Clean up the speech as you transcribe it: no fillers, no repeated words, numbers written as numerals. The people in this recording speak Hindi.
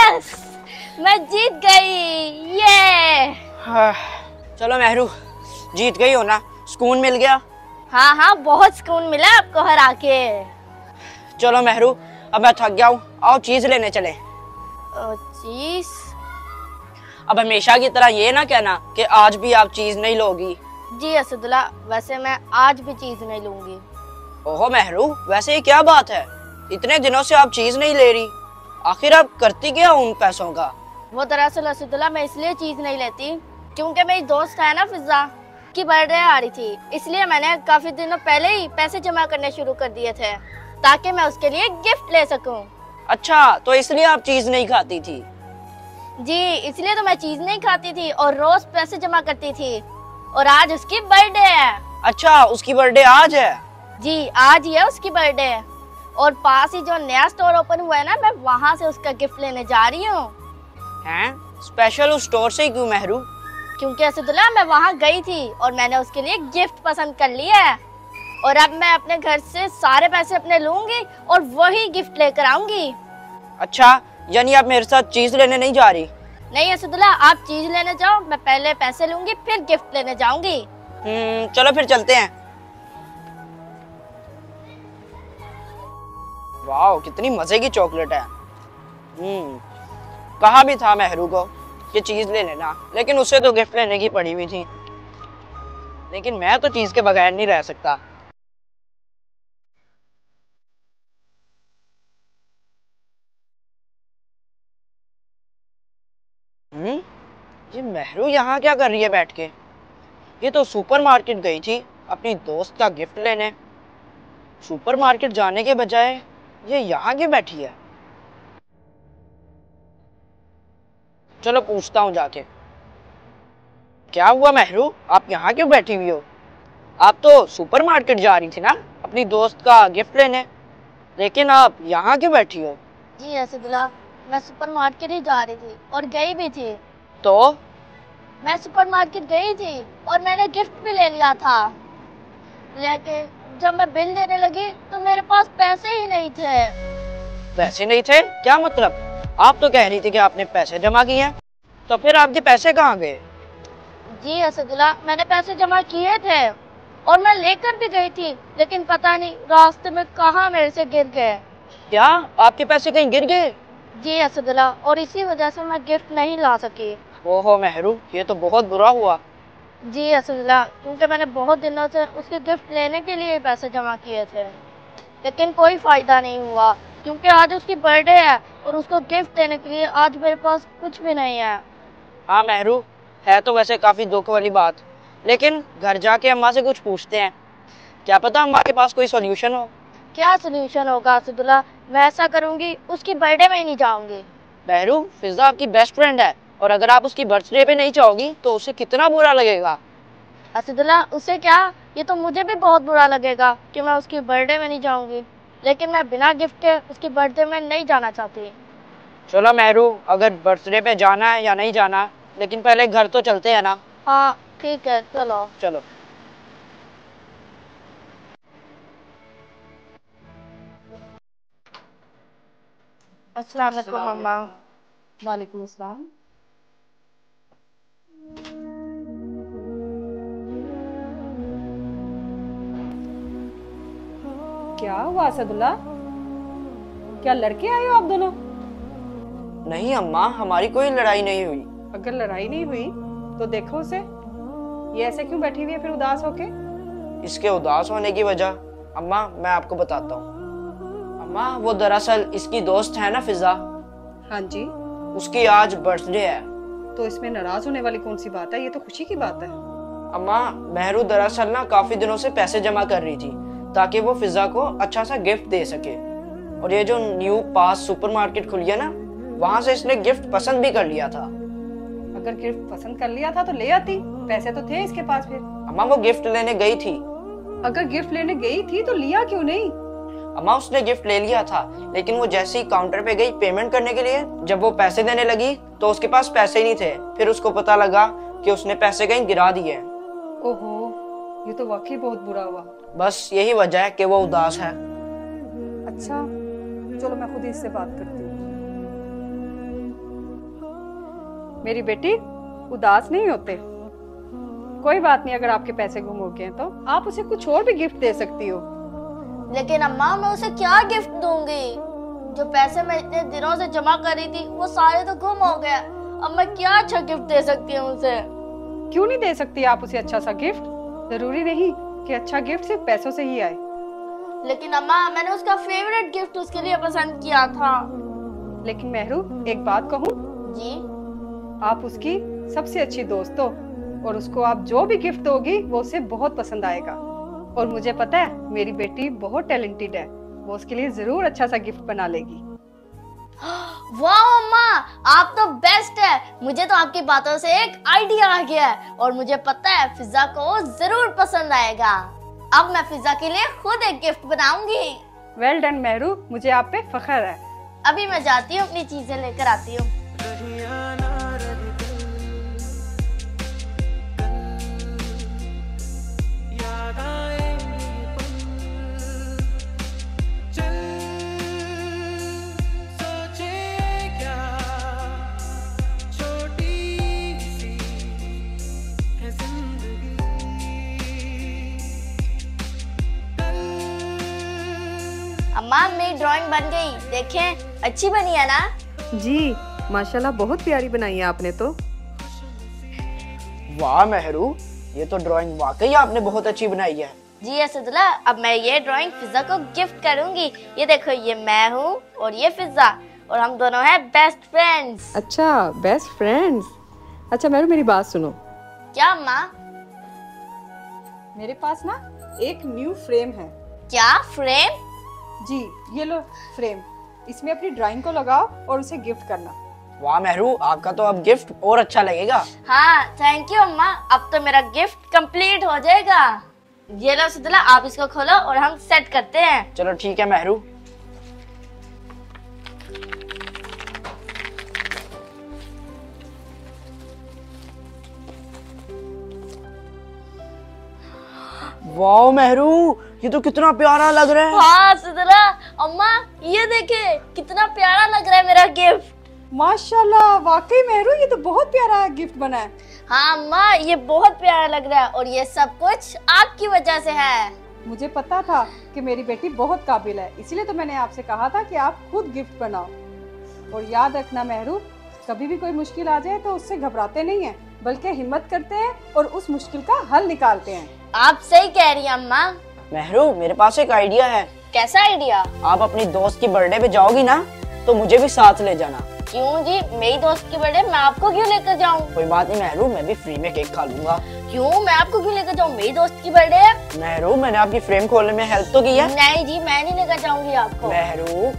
यस, मैं जीत गई। ये चलो महरू, जीत गई हो ना, सुकून मिल गया। हाँ हाँ, बहुत सुकून मिला आपको हरा के। चलो महरू, अब मैं थक गया हूँ, आओ चीज लेने चले। चीज? अब हमेशा की तरह ये ना कहना कि आज भी आप चीज नहीं लोगी। जी असदुल्ला, वैसे मैं आज भी चीज नहीं लूंगी। ओहो महरू, वैसे ये क्या बात है, इतने दिनों से आप चीज नहीं ले रही, आखिर आप करती क्या उन पैसों का? वो दरअसल असदुल्ला मैं इसलिए चीज नहीं लेती क्योंकि मेरी दोस्त है ना फिजा की बर्थडे आ रही थी, इसलिए मैंने काफी दिनों पहले ही पैसे जमा करने शुरू कर दिए थे ताकि मैं उसके लिए गिफ्ट ले सकूं। अच्छा, तो इसलिए आप चीज नहीं खाती थी? जी, इसलिए तो मैं चीज नहीं खाती थी और रोज पैसे जमा करती थी, और आज उसकी बर्थडे है। अच्छा, उसकी बर्थडे आज है? जी, आज ही है उसकी बर्थडे, और पास ही जो नया स्टोर ओपन हुआ है ना, मैं वहाँ से उसका गिफ्ट लेने जा रही हूँ। हैं? स्पेशल उस स्टोर से क्यों महरू? क्योंकि असदुल्ला मैं वहाँ गई थी और मैंने उसके लिए गिफ्ट पसंद कर लिया है, और अब मैं अपने घर से सारे पैसे अपने लूंगी और वही गिफ्ट लेकर आऊंगी। अच्छा, यानी आप मेरे साथ चीज लेने नहीं जा रही? नहीं असदुल्ला, आप चीज लेने जाओ, मैं पहले पैसे लूंगी फिर गिफ्ट लेने जाऊंगी। चलो फिर चलते हैं। वाह, कितनी मजे की चॉकलेट है। कहा भी था महरू को कि चीज ले लेना, लेकिन उससे तो गिफ्ट लेने की पड़ी हुई थी, लेकिन मैं तो चीज के बगैर नहीं रह सकता। ये महरू यहाँ क्या कर रही है बैठ के? ये तो सुपरमार्केट गई थी अपनी दोस्त का गिफ्ट लेने, सुपरमार्केट जाने के बजाय ये यहाँ क्यों बैठी है? चलो पूछता हूँ जाके। क्या हुआ महरू, आप यहाँ क्यों बैठी हुई हो? आप तो सुपरमार्केट जा रही थी ना अपनी दोस्त का गिफ्ट लेने, लेकिन आप यहाँ क्यों बैठी हो? जी असदुल्ला, मैं सुपरमार्केट ही जा रही थी और गई भी थी। तो मैं सुपरमार्केट गई थी और मैंने गिफ्ट भी ले लिया था, लेकिन जब मैं बिल देने लगी तो मेरे पास पैसे ही नहीं थे। पैसे नहीं थे? क्या मतलब? आप तो कह रही थी कि आपने पैसे जमा किए हैं, तो फिर आपके पैसे कहाँ गए? जी असदुल्ला, मैंने पैसे जमा किए थे और मैं लेकर भी गई थी, लेकिन पता नहीं रास्ते में कहाँ मेरे से गिर गए। क्या आपके पैसे कहीं गिर गए? जी असदुल्ला, और इसी वजह से मैं गिफ्ट नहीं ला सकी। ओहो महरू, ये तो बहुत बुरा हुआ। जी असदुल्ला, क्योंकि मैंने बहुत दिनों से उसके गिफ्ट लेने के लिए पैसे जमा किए थे, लेकिन कोई फायदा नहीं हुआ क्योंकि आज उसकी बर्थडे है और उसको गिफ्ट देने के लिए आज मेरे पास कुछ भी नहीं है। हाँ महरू, है तो वैसे काफी दुख वाली बात, लेकिन घर जाके अम्मा से कुछ पूछते हैं, क्या पता अम्मा के पास कोई सॉल्यूशन हो। क्या सोल्यूशन होगा असदुल्ला? मैं ऐसा करूंगी, उसकी बर्थडे में ही नहीं जाऊंगी। महरू, फिजा आपकी बेस्ट फ्रेंड है, और अगर आप उसकी बर्थडे पे नहीं जाओगी तो उसे कितना बुरा लगेगा। असदुल्ला, उसे क्या, ये तो मुझे भी बहुत बुरा लगेगा कि मैं उसकी बर्थडे में नहीं जाऊंगी, लेकिन मैं बिना गिफ्ट के उसकी बर्थडे में नहीं जाना चाहती। चलो महरू, अगर बर्थडे पे जाना है या नहीं जाना, लेकिन पहले घर तो चलते हैं ना। हाँ ठीक है, चलो। चलो। अस्सलाम वालेकुम मम्मा। वालेकुम अस्सलाम। क्या हुआ असदुल्ला, क्या लड़के आए हो आप दोनों? नहीं अम्मा, हमारी कोई लड़ाई नहीं हुई। अगर लड़ाई नहीं हुई तो देखो उसे, ये ऐसे क्यों बैठी हुई है फिर उदास होके? इसके उदास होने की वजह अम्मा मैं आपको बताता हूँ। अम्मा, वो दरअसल इसकी दोस्त है ना फिजा। हाँ जी। उसकी आज बर्थडे है। तो इसमें नाराज होने वाली कौन सी बात है, ये तो खुशी की बात है। अम्मा, महरू दरअसल ना काफी दिनों से पैसे जमा कर रही थी ताकि वो फिजा को अच्छा सा गिफ्ट दे सके, और ये जो न्यू पास सुपरमार्केट खुली है ना, वहां से इसने गिफ्ट पसंद भी कर लिया था। अगर गिफ्ट पसंद कर लिया था तो ले आती, पैसे तो थे इसके पास फिर। अम्मा, वो गिफ्ट लेने गई थी। अगर गिफ्ट लेने गई थी तो लिया क्यों नहीं? अम्मा, उसने गिफ्ट ले लिया था, लेकिन वो जैसे ही काउंटर पे गई पेमेंट करने के लिए, जब वो पैसे देने लगी तो उसके पास पैसे ही नहीं थे। फिर उसको पता लगा कि उसने पैसे कहीं गिरा दिए। ओहो, ये तो वाकई बहुत बुरा हुआ। बस यही वजह है कि वो उदास है। अच्छा, चलो मैं खुद ही इससे बात करती हूँ। मेरी बेटी उदास नहीं होते। कोई बात नहीं, अगर आपके पैसे गुम हो गए तो आप उसे कुछ और भी गिफ्ट दे सकती हो। लेकिन अम्मा मैं उसे क्या गिफ्ट दूंगी? जो पैसे मैं इतने दिनों से जमा कर रही थी वो सारे तो गुम हो गए। अब मैं क्या अच्छा गिफ्ट दे सकती हूँ उसे? क्यों नहीं दे सकती आप उसे अच्छा सा गिफ्ट? जरूरी नहीं कि अच्छा गिफ्ट सिर्फ पैसों से ही आए। लेकिन अम्मा मैंने उसका फेवरेट गिफ्ट उसके लिए पसंद किया था। लेकिन मेहरू, एक बात कहूँ, जी? आप उसकी सबसे अच्छी दोस्त हो और उसको आप जो भी गिफ्ट दोगी वो उसे बहुत पसंद आएगा। और मुझे पता है मेरी बेटी बहुत टैलेंटेड है, वो उसके लिए जरूर अच्छा सा गिफ्ट बना लेगी। वाह अम्मा, आप तो बेस्ट है। मुझे तो आपकी बातों से एक आइडिया आ गया है और मुझे पता है फिजा को जरूर पसंद आएगा। अब मैं फिजा के लिए खुद एक गिफ्ट बनाऊंगी। वेल डन मेहरू, मुझे आप पे फख्र है। अभी मैं जाती हूँ, अपनी चीजें लेकर आती हूँ। अम्मा मेरी ड्राइंग बन गई, देखें अच्छी बनी है ना? जी माशाल्लाह, बहुत प्यारी बनाई है आपने तो। वाह मेहरू, ये तो ड्राइंग वाकई आपने बहुत अच्छी बनाई है। जी असदुल्ला, अब मैं ये ड्राइंग फिजा को गिफ्ट करूंगी। ये देखो, ये मैं हूँ और ये फिजा, और हम दोनों हैं बेस्ट फ्रेंड्स। अच्छा, बेस्ट फ्रेंड्स। अच्छा मेहरू, मेरी बात सुनो। क्या अम्मा? मेरे पास ना एक न्यू फ्रेम है। क्या फ्रेम? जी ये लो फ्रेम, इसमें अपनी ड्राइंग को लगाओ और उसे गिफ्ट करना। वाह मेहरू, आपका तो अब गिफ्ट और अच्छा लगेगा। हाँ थैंक यू अम्मा, अब तो मेरा गिफ्ट कंप्लीट हो जाएगा। ये लो असदुल्ला, आप इसको खोलो और हम सेट करते हैं। चलो ठीक है मेहरू। वाह मेहरू, ये तो कितना प्यारा लग रहा है। हाँ असदुल्ला, अम्मा ये देखे कितना प्यारा लग रहा है मेरा गिफ्ट। माशाल्लाह, वाकई मेहरू ये तो बहुत प्यारा गिफ्ट बना है। हाँ अम्मा, ये बहुत प्यारा लग रहा है और ये सब कुछ आपकी वजह से है। मुझे पता था कि मेरी बेटी बहुत काबिल है, इसीलिए तो मैंने आपसे कहा था कि आप खुद गिफ्ट बनाओ। और याद रखना मेहरू, कभी भी कोई मुश्किल आ जाए तो उससे घबराते नहीं हैं, बल्कि हिम्मत करते हैं और उस मुश्किल का हल निकालते हैं। आप सही कह रही हैं अम्मा। मेहरू, मेरे पास एक आइडिया है। कैसा आइडिया? आप अपनी दोस्त की बर्थडे पे जाओगी ना, तो मुझे भी साथ ले जाना। क्यों जी, मेरी दोस्त की बर्थडे मैं आपको क्यों लेकर जाऊं? कोई बात नहीं मेहरू, मैं भी फ्री में केक खा लूंगा। क्यों, मैं आपको क्यों लेकर जाऊं? मेरी दोस्त की बर्थडे है। मेहरू, मैंने आपकी फ्रेम खोलने में हेल्प तो की है। नहीं जी, मैं नहीं लेकर जाऊंगी आपको। मेहरू,